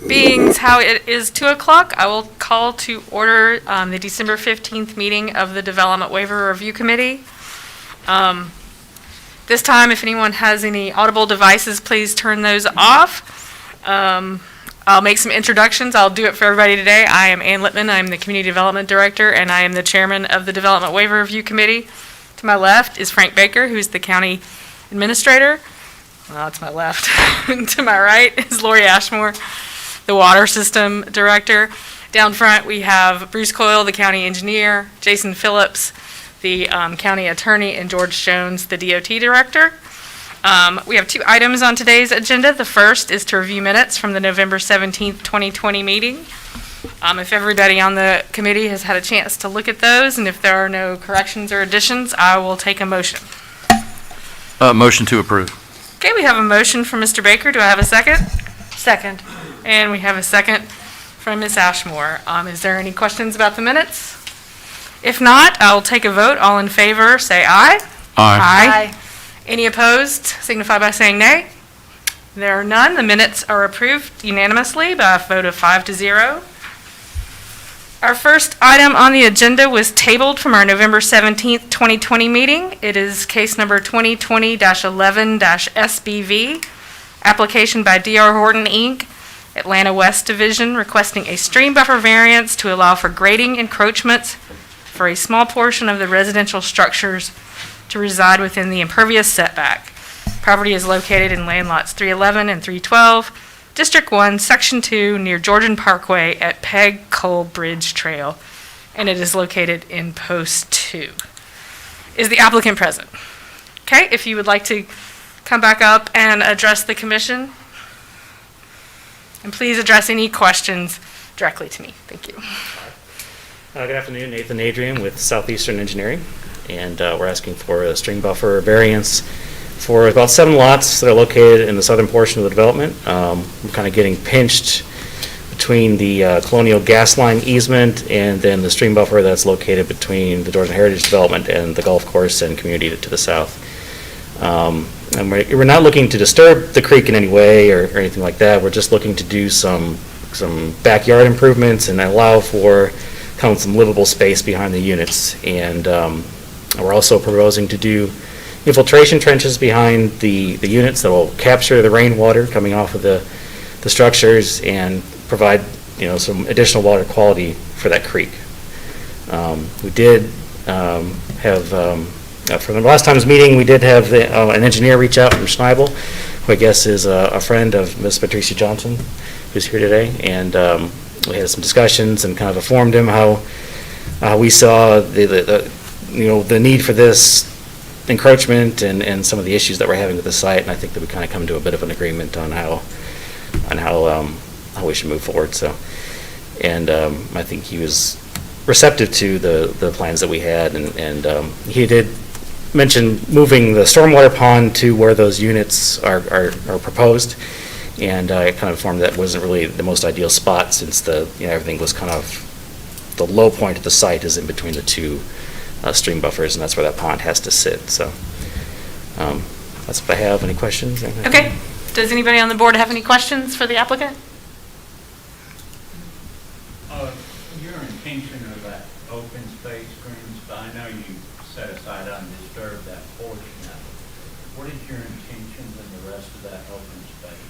Being how it is 2 o'clock, I will call to order the December 15th meeting of the Development Waiver Review Committee. This time, if anyone has any audible devices, please turn those off. I'll make some introductions. I'll do it for everybody today. I am Ann Littman. I'm the Community Development Director, and I am the Chairman of the Development Waiver Review Committee. To my left is Frank Baker, who's the County Administrator. Well, to my left. To my right is Lori Ashmore, the Water System Director. Down front, we have Bruce Coyle, the County Engineer, Jason Phillips, the County Attorney, and George Jones, the DOT Director. We have 2 items on today's agenda. The first is to review minutes from the November 17th, 2020 meeting. If everybody on the committee has had a chance to look at those, and if there are no corrections or additions, I will take a motion. Motion to approve. Okay, we have a motion from Mr. Baker. Do I have a second? Second. And we have a second from Ms. Ashmore. Is there any questions about the minutes? If not, I'll take a vote. All in favor, say aye. Aye. Any opposed, signify by saying nay. There are none. The minutes are approved unanimously by a vote of 5-0. Our first item on the agenda was tabled from our November 17th, 2020 meeting. It is case number 2020-11-SBV, application by D.R. Horton, Inc., Atlanta West Division, requesting a stream buffer variance to allow for grading encroachments for a small portion of the residential structures to reside within the impervious setback. Property is located in land lots 311 and 312, District 1, Section 2, near Georgian Parkway at Peg Cole Bridge Trail, and it is located in Post 2. Is the applicant present? Okay, if you would like to come back up and address the commission, and please address any questions directly to me. Thank you. Good afternoon, Nathan Adrian with Southeastern Engineering, and we're asking for a stream buffer variance for about 7 lots that are located in the southern portion of the development. We're kind of getting pinched between the Colonial Gas Line easement and then the stream buffer that's located between the Georgian Heritage Development and the golf course and community to the south. And we're not looking to disturb the creek in any way or anything like that. We're just looking to do some backyard improvements and allow for kind of some livable space behind the units. And we're also proposing to do infiltration trenches behind the units that will capture the rainwater coming off of the structures and provide some additional water quality for that creek. We did have from the last time's meeting, we did have an engineer reach out from Schneibel, who I guess is a friend of Ms. Patricia Johnson, who's here today, and we had some discussions and kind of informed him how we saw the need for this encroachment and some of the issues that we're having with the site, and I think that we kind of come to a bit of an agreement on how we should move forward. So, and I think he was receptive to the plans that we had, and he did mention moving the stormwater pond to where those units are proposed, and I kind of informed that wasn't really the most ideal spot since everything was kind of the low point of the site is in between the 2 stream buffers, and that's where that pond has to sit. So that's what I have. Any questions? Okay. Does anybody on the board have any questions for the applicant? Your intention of that open space, green space, I know you set aside undisturbed that portion of it. What is your intentions in the rest of that open space?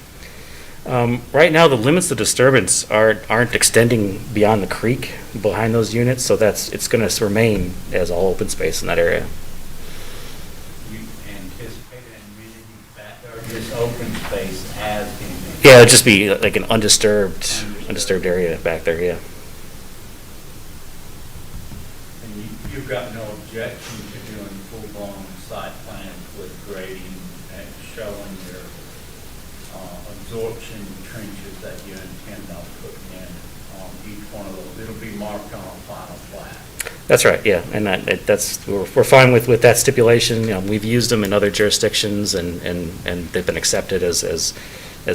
Right now, the limits of disturbance aren't extending beyond the creek behind those units, so it's going to remain as all open space in that area. You anticipated amenity back there, this open space as in? Yeah, it'd just be like an undisturbed area back there. Yeah. And you've got no objection to doing full-blown site plans with grading and showing your absorption trenches that you intend on putting in on each one of those. It'll be marked on a final plat. That's right. Yeah, and we're fine with that stipulation. We've used them in other jurisdictions, and they've been accepted as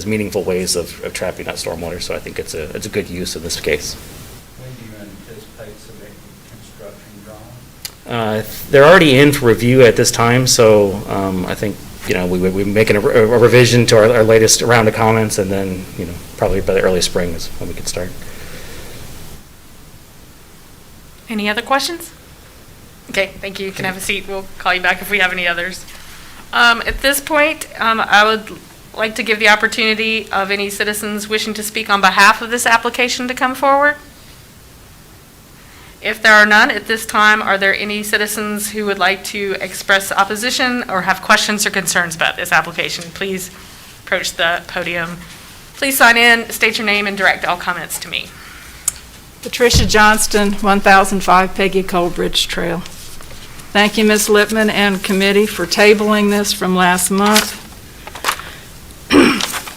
meaningful ways of trapping that stormwater. So I think it's a good use in this case. When do you anticipate submitting construction drawings? They're already in for review at this time, so I think we're making a revision to our latest round of comments, and then probably by the early spring is when we could start. Any other questions? Okay, thank you. You can have a seat. We'll call you back if we have any others. At this point, I would like to give the opportunity of any citizens wishing to speak on behalf of this application to come forward. If there are none at this time, are there any citizens who would like to express opposition or have questions or concerns about this application? Please approach the podium. Please sign in, state your name, and direct all comments to me. Patricia Johnston, 1005 Peggy Coleridge Trail. Thank you, Ms. Lippman and committee, for tabling this from last month.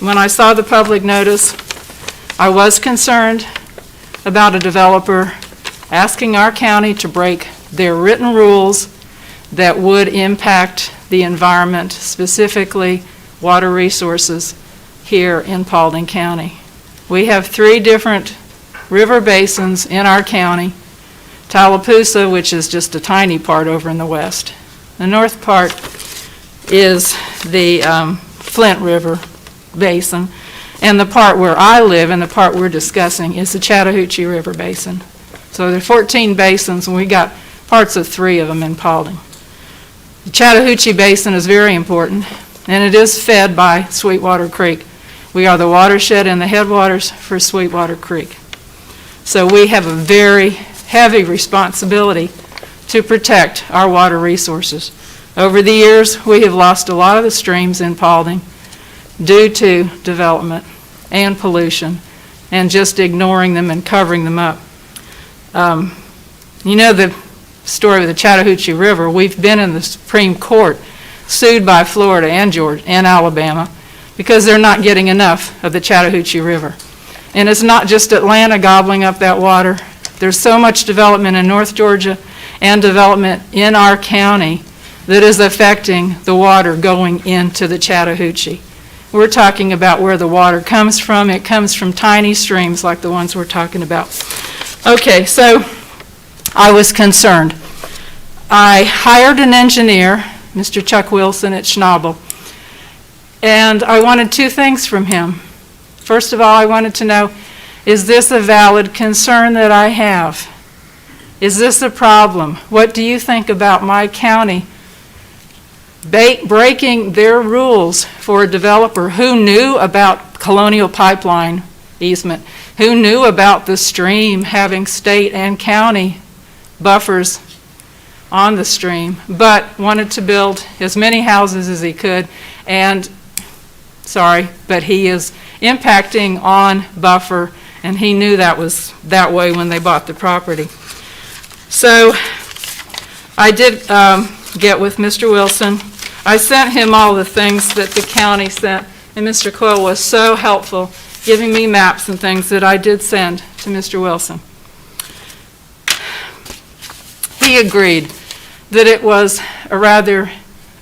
When I saw the public notice, I was concerned about a developer asking our county to break their written rules that would impact the environment, specifically water resources here in Paulding County. We have 3 different river basins in our county. Tallapoosa, which is just a tiny part over in the west. The north part is the Flint River Basin, and the part where I live and the part we're discussing is the Chattahoochee River Basin. So there are 14 basins, and we got parts of 3 of them in Paulding. The Chattahoochee Basin is very important, and it is fed by Sweetwater Creek. We are the watershed and the headwaters for Sweetwater Creek. So we have a very heavy responsibility to protect our water resources. Over the years, we have lost a lot of the streams in Paulding due to development and pollution and just ignoring them and covering them up. You know the story of the Chattahoochee River. We've been in the Supreme Court sued by Florida and Georgia and Alabama because they're not getting enough of the Chattahoochee River. And it's not just Atlanta gobbling up that water. There's so much development in North Georgia and development in our county that is affecting the water going into the Chattahoochee. We're talking about where the water comes from. It comes from tiny streams like the ones we're talking about. Okay, so I was concerned. I hired an engineer, Mr. Chuck Wilson at Schnabel, and I wanted 2 things from him. First of all, I wanted to know, is this a valid concern that I have? Is this a problem? What do you think about my county breaking their rules for a developer who knew about Colonial Pipeline easement, who knew about the stream having state and county buffers on the stream, but wanted to build as many houses as he could, and but he is impacting on buffer, and he knew that was that way when they bought the property. So I did get with Mr. Wilson. I sent him all the things that the county sent, and Mr. Coyle was so helpful giving me maps and things that I did send to Mr. Wilson. He agreed that it was a rather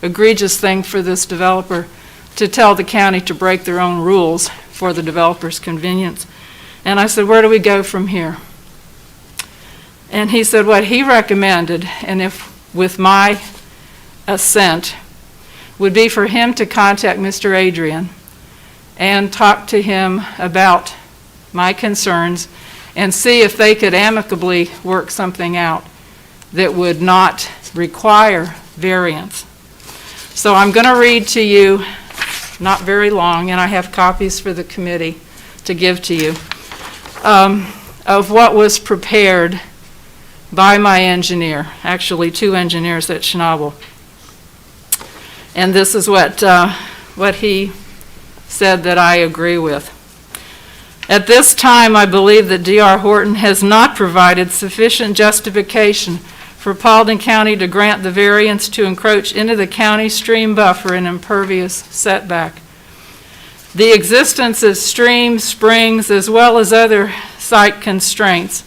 egregious thing for this developer to tell the county to break their own rules for the developer's convenience. And I said, where do we go from here? And he said what he recommended, and if with my assent, would be for him to contact Mr. Adrian and talk to him about my concerns and see if they could amicably work something out that would not require variance. So I'm going to read to you, not very long, and I have copies for the committee to give to you, of what was prepared by my engineer, actually 2 engineers at Schnabel. And this is what he said that I agree with. At this time, I believe that D.R. Horton has not provided sufficient justification for Paulding County to grant the variance to encroach into the county stream buffer and impervious setback. The existence of streams, springs, as well as other site constraints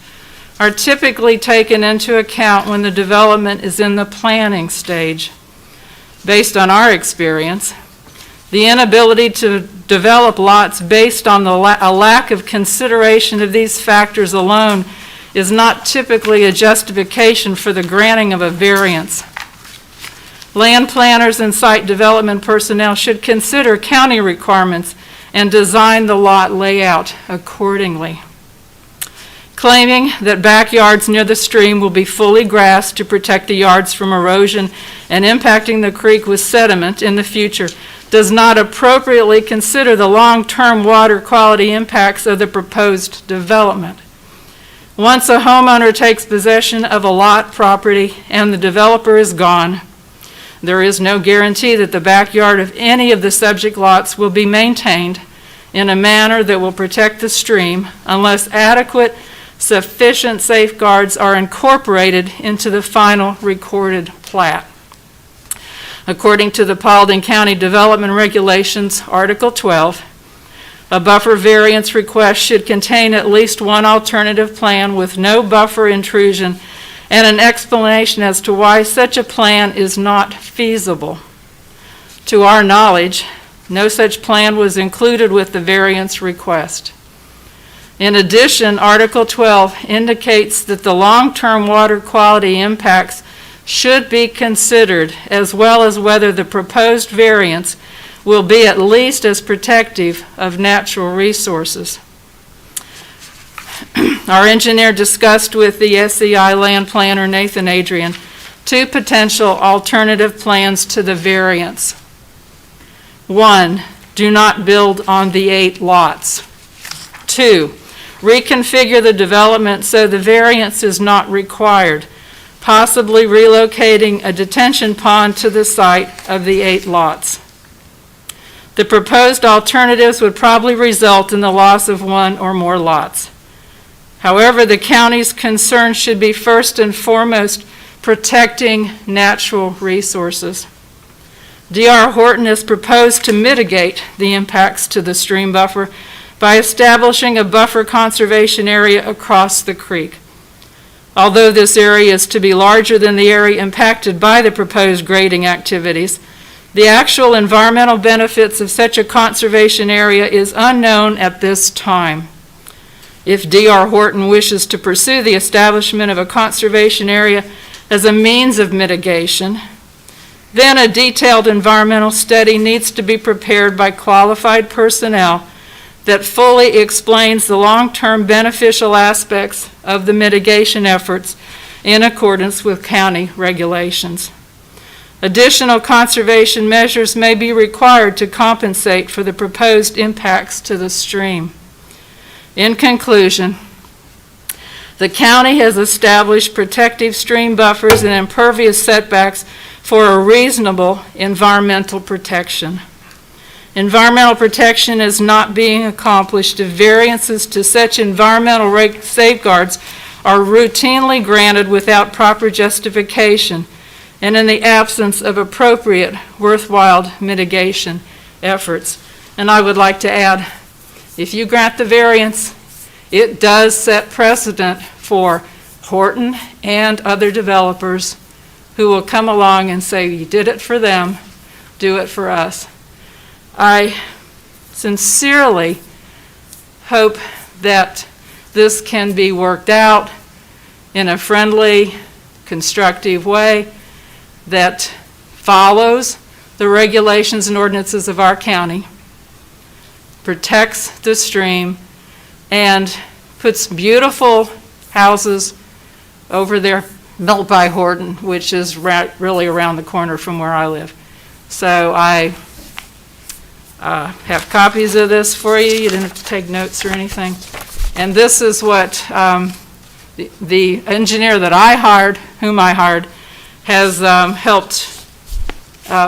are typically taken into account when the development is in the planning stage. Based on our experience, the inability to develop lots based on a lack of consideration of these factors alone is not typically a justification for the granting of a variance. Land planners and site development personnel should consider county requirements and design the lot layout accordingly. Claiming that backyards near the stream will be fully grassed to protect the yards from erosion and impacting the creek with sediment in the future does not appropriately consider the long-term water quality impacts of the proposed development. Once a homeowner takes possession of a lot property and the developer is gone, there is no guarantee that the backyard of any of the subject lots will be maintained in a manner that will protect the stream unless adequate, sufficient safeguards are incorporated into the final recorded plat. According to the Paulding County Development Regulations, Article 12, a buffer variance request should contain at least one alternative plan with no buffer intrusion and an explanation as to why such a plan is not feasible. To our knowledge, no such plan was included with the variance request. In addition, Article 12 indicates that the long-term water quality impacts should be considered, as well as whether the proposed variance will be at least as protective of natural resources. Our engineer discussed with the SEI land planner, Nathan Adrian, two potential alternative plans to the variance. 1, do not build on the 8 lots. 2, reconfigure the development so the variance is not required, possibly relocating a detention pond to the site of the 8 lots. The proposed alternatives would probably result in the loss of 1 or more lots. However, the county's concern should be first and foremost protecting natural resources. D.R. Horton has proposed to mitigate the impacts to the stream buffer by establishing a buffer conservation area across the creek. Although this area is to be larger than the area impacted by the proposed grading activities, the actual environmental benefits of such a conservation area is unknown at this time. If D.R. Horton wishes to pursue the establishment of a conservation area as a means of mitigation, then a detailed environmental study needs to be prepared by qualified personnel that fully explains the long-term beneficial aspects of the mitigation efforts in accordance with county regulations. Additional conservation measures may be required to compensate for the proposed impacts to the stream. In conclusion, the county has established protective stream buffers and impervious setbacks for a reasonable environmental protection. Environmental protection is not being accomplished if variances to such environmental safeguards are routinely granted without proper justification and in the absence of appropriate, worthwhile mitigation efforts. And I would like to add, if you grant the variance, it does set precedent for Horton and other developers who will come along and say, you did it for them, do it for us. I sincerely hope that this can be worked out in a friendly, constructive way that follows the regulations and ordinances of our county, protects the stream, and puts beautiful houses over there built by Horton, which is really around the corner from where I live. So I have copies of this for you. You didn't have to take notes or anything. And this is what the engineer that I hired, whom I hired, has helped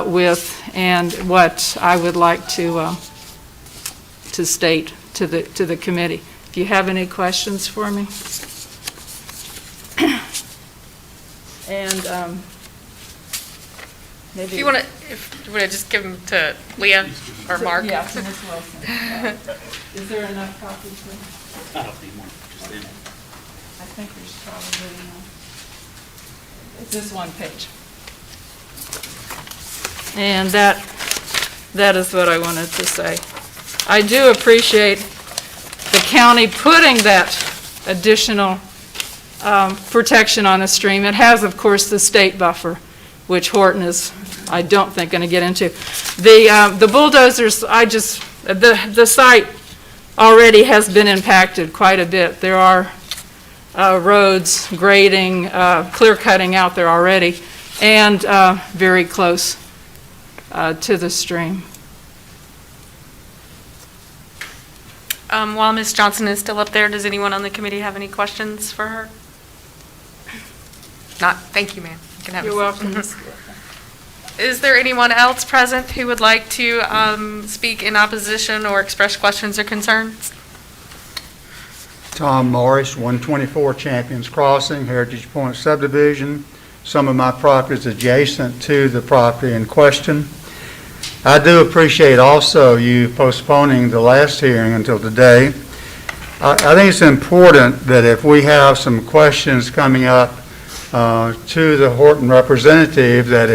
with, and what I would like to state to the committee. If you have any questions for me. And maybe If you want to just give them to Leah or Mark. Yeah, to Ms. Wilson. Is there enough copies for me? I don't need more, just in. I think there's probably enough. It's this one page. And that is what I wanted to say. I do appreciate the county putting that additional protection on the stream. It has, of course, the state buffer, which Horton is, I don't think, going to get into. The bulldozers, I just The site already has been impacted quite a bit. There are roads, grading, clear cutting out there already, and very close to the stream. While Ms. Johnson is still up there, does anyone on the committee have any questions for her? Not, thank you, ma'am. You can have a You're seat. welcome. Is there anyone else present who would like to speak in opposition or express questions or concerns? Tom Morris, 124 Champions Crossing, Heritage Point subdivision. Some of my property is adjacent to the property in question. I do appreciate also you postponing the last hearing until today. I think it's important that if we have some questions coming up to the Horton representative, that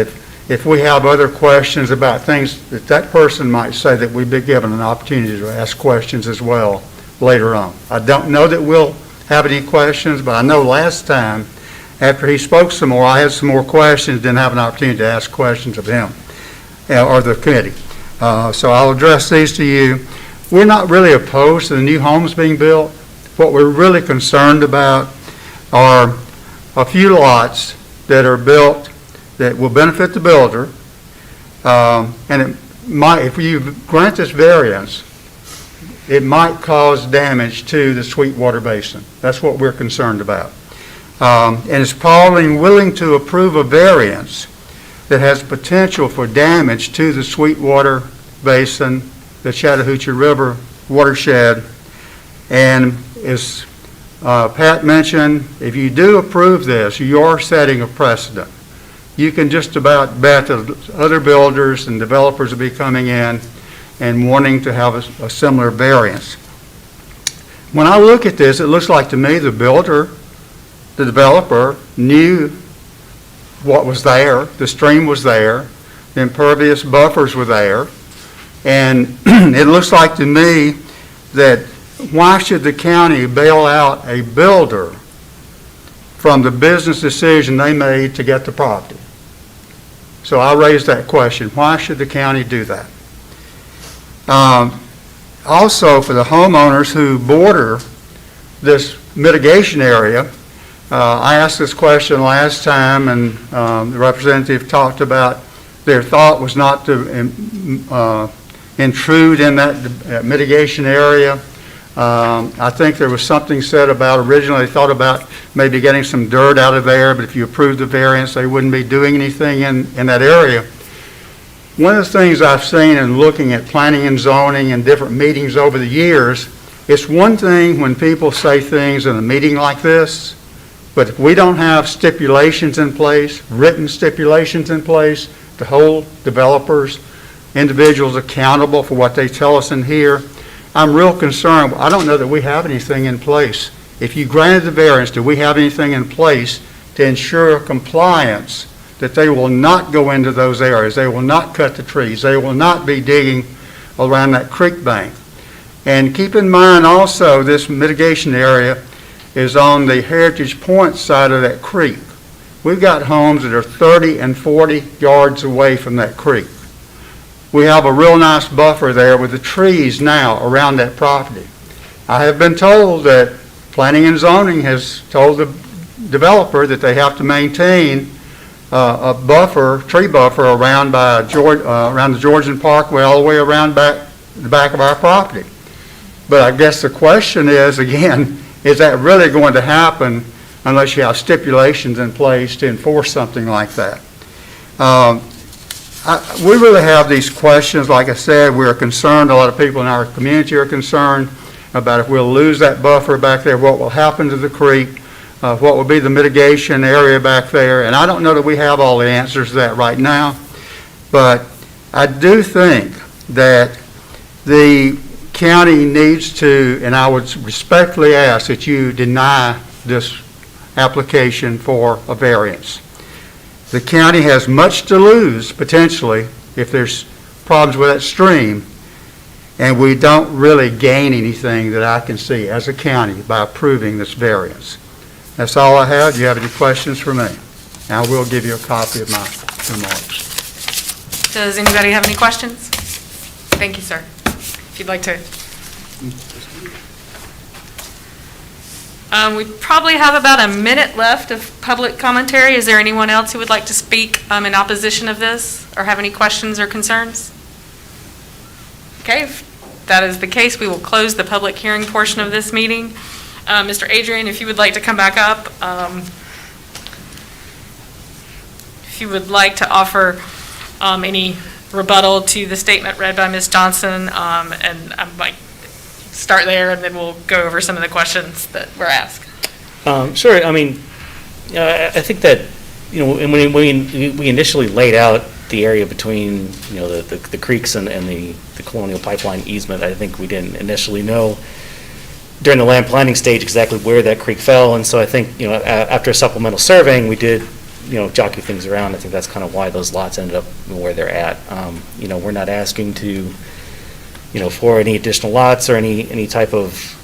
if we have other questions about things that person might say, that we be given an opportunity to ask questions as well later on. I don't know that we'll have any questions, but I know last time, after he spoke some more, I had some more questions, didn't have an opportunity to ask questions of him or the committee. So I'll address these to you. We're not really opposed to the new homes being built. What we're really concerned about are a few lots that are built that will benefit the builder, and it might, if you grant this variance, it might cause damage to the Sweetwater Basin. That's what we're concerned about. And it's probably willing to approve a variance that has potential for damage to the Sweetwater Basin, the Chattahoochee River watershed. And as Pat mentioned, if you do approve this, you are setting a precedent. You can just about bet that other builders and developers will be coming in and wanting to have a similar variance. When I look at this, it looks like to me the builder, the developer, knew what was there. The stream was there. The impervious buffers were there. And it looks like to me that why should the county bail out a builder from the business decision they made to get the property? So I raised that question. Why should the county do that? Also, for the homeowners who border this mitigation area, I asked this question last time, and the representative talked about their thought was not to intrude in that mitigation area. I think there was something said about originally they thought about maybe getting some dirt out of there, but if you approved the variance, they wouldn't be doing anything in that area. One of the things I've seen in looking at planning and zoning and different meetings over the years, it's one thing when people say things in a meeting like this, but if we don't have stipulations in place, written stipulations in place to hold developers, individuals accountable for what they tell us in here, I'm real concerned. I don't know that we have anything in place. If you granted the variance, do we have anything in place to ensure compliance that they will not go into those areas? They will not cut the trees. They will not be digging around that creek bank. And keep in mind also, this mitigation area is on the Heritage Point side of that creek. We've got homes that are 30 and 40 yards away from that creek. We have a real nice buffer there with the trees now around that property. I have been told that planning and zoning has told the developer that they have to maintain a buffer, tree buffer around around the Georgian Parkway all the way around the back of our property. But I guess the question is, again, is that really going to happen unless you have stipulations in place to enforce something like that? We really have these questions. Like I said, we're concerned, a lot of people in our community are concerned about if we'll lose that buffer back there, what will happen to the creek, what will be the mitigation area back there. And I don't know that we have all the answers to that right now, but I do think that the county needs to, and I would respectfully ask that you deny this application for a variance. The county has much to lose, potentially, if there's problems with that stream, and we don't really gain anything that I can see as a county by approving this variance. That's all I have. Do you have any questions for me? And I will give you a copy of my remarks. Does anybody have any questions? Thank you, sir. if you'd like to. We probably have about a minute left of public commentary. Is there anyone else who would like to speak in opposition of this or have any questions or concerns? Okay, if that is the case, we will close the public hearing portion of this meeting. Mr. Adrian, if you would like to come back up, if you would like to offer any rebuttal to the statement read by Ms. Johnson, and I might start there, and then we'll go over some of the questions that were asked. Sure. I mean, I think that, when we initially laid out the area between, the creeks and the Colonial Pipeline easement, I think we didn't initially know during the land planning stage exactly where that creek fell. And so I think, after a supplemental surveying, we did, jockey things around. I think that's kind of why those lots ended up where they're at. We're not asking to, for any additional lots or any type of,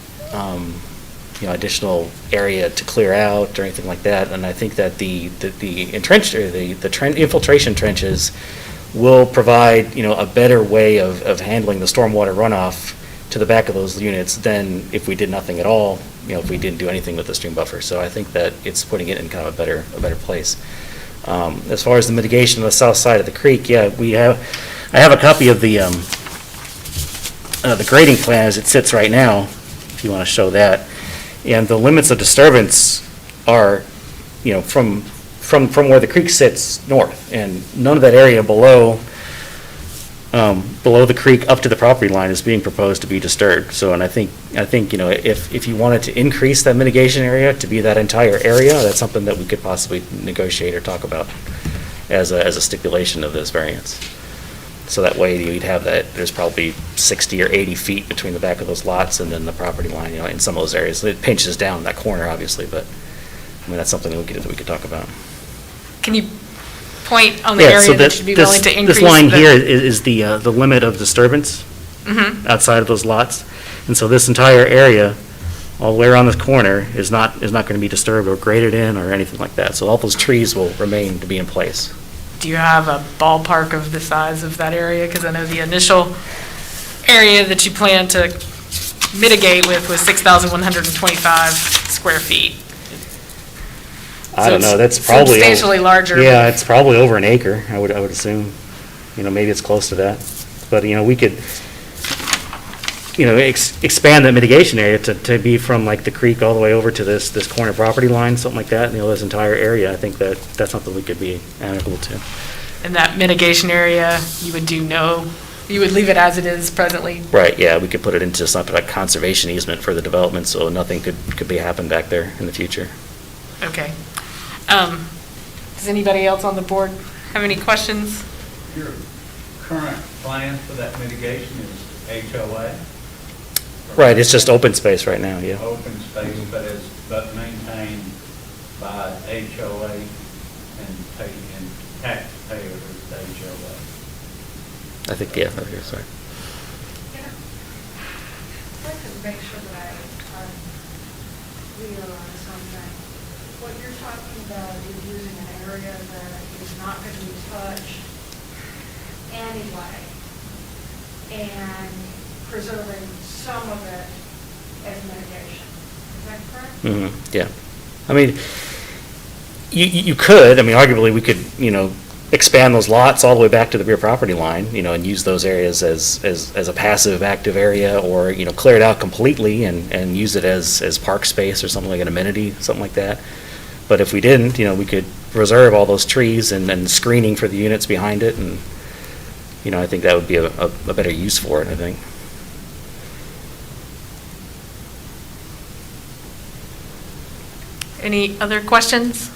additional area to clear out or anything like that. And I think that the infiltration trenches will provide, a better way of handling the stormwater runoff to the back of those units than if we did nothing at all, if we didn't do anything with the stream buffer. So I think that it's putting it in kind of a better place. As far as the mitigation on the south side of the creek, I have a copy of the grading plan as it sits right now, if you want to show that. And the limits of disturbance are, from where the creek sits north, and none of that area below the creek up to the property line is being proposed to be disturbed. So, and I think if you wanted to increase that mitigation area to be that entire area, that's something that we could possibly negotiate or talk about as a stipulation of this variance. So that way you'd have that, there's probably 60 or 80 feet between the back of those lots and then the property line, in some of those areas. It pinches down in that corner, obviously, but, that's something that we could talk about. Can you point on the area that you'd be willing to increase? This line here is the limit of disturbance outside of those lots. And so this entire area, all the way around this corner, is not going to be disturbed or graded in or anything like that. So all those trees will remain to be in place. Do you have a ballpark of the size of that area? Because I know the initial area that you plan to mitigate with was 6,125 square feet. I don't know, that's probably substantially larger. Yeah, it's probably over an acre, I would assume. Maybe it's close to that. But, we could, expand that mitigation area to be from like the creek all the way over to this corner property line, something like that, this entire area. I think that's something we could be amenable to. And that mitigation area, you would leave it as it is presently? Right, yeah, we could put it into something like conservation easement for the development, so nothing could be happen back there in the future. Okay. Does anybody else on the board have any questions? Your current plan for that mitigation is HOA? Right, it's just open space right now, yeah. Open space, but maintained by HOA and taxpayers of the HOA. I think, yeah, right here, sorry. I'd like to make sure that I'm clear on something. What you're talking about is using an area that is not going to be touched anyway and preserving some of it as mitigation. Is that correct? Mm-hmm, yeah. You could, arguably we could, expand those lots all the way back to the rear property line, and use those areas as a passive active area, or, clear it out completely and use it as park space or something like an amenity, something like that. But if we didn't, we could reserve all those trees and screening for the units behind it, and, I think that would be a better use for it, I think. Any other questions?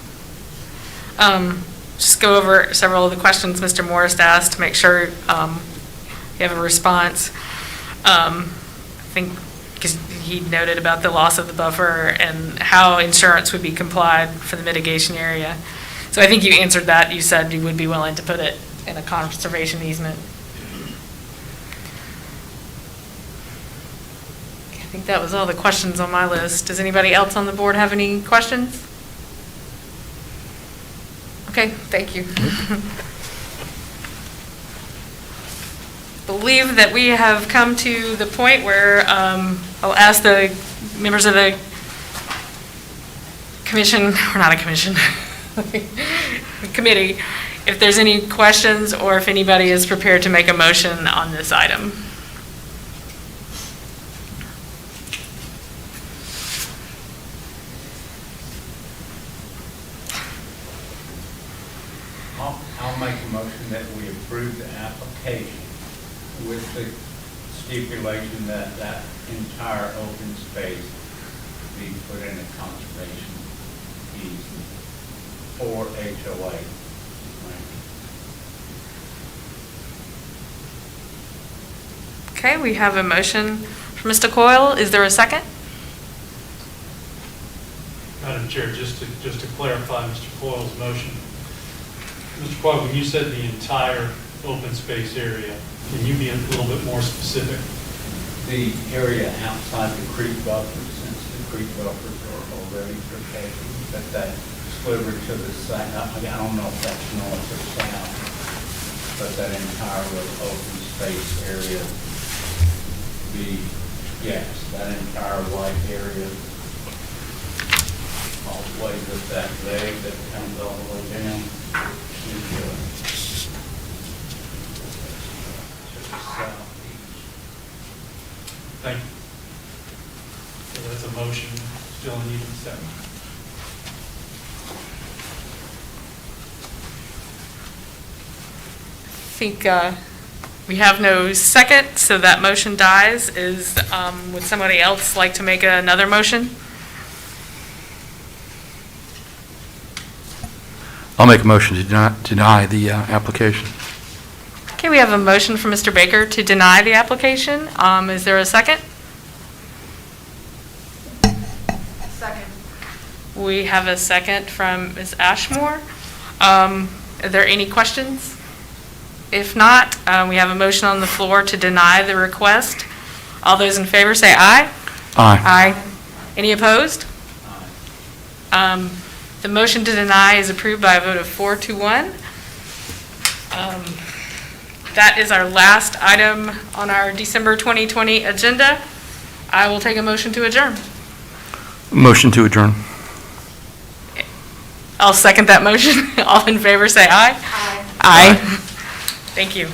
Just go over several of the questions Mr. Morris asked to make sure you have a response. I think because he noted about the loss of the buffer and how insurance would be complied for the mitigation area. So I think you answered that. You said you would be willing to put it in a conservation easement. I think that was all the questions on my list. Does anybody else on the board have any questions? Okay, thank you. believe that we have come to the point where I'll ask the members of the commission, or not a commission, committee, if there's any questions or if anybody is prepared to make a motion on this item. I'll make a motion that we approve the application with the stipulation that that entire open space be put in a conservation easement or HOA. Okay, we have a motion from Mr. Coyle. Is there a second? Madam Chair, just to clarify Mr. Coyle's motion. Mr. Coyle, when you said the entire open space area, can you be a little bit more specific? The area outside the creek buffers, since the creek buffers are already protected, but that sliver to the side, I don't know if that's north or south, but that entire little open space area be, yes, that entire white area, all the way with that leg that comes all the way down to the southeast. Thank you. So that's a motion, still needing a second. I think we have no second, so that motion dies. Would somebody else like to make another motion? I'll make a motion to deny the application. Okay, we have a motion from Mr. Baker to deny the application. Is there a second? Second. We have a second from Ms. Ashmore. Are there any questions? If not, we have a motion on the floor to deny the request. All those in favor say aye. Aye. Aye. Any opposed? The motion to deny is approved by a vote of 4-1. That is our last item on our December 2020 agenda. I will take a motion to adjourn. Motion to adjourn. I'll second that motion. All in favor say aye. Aye. Aye. Thank you.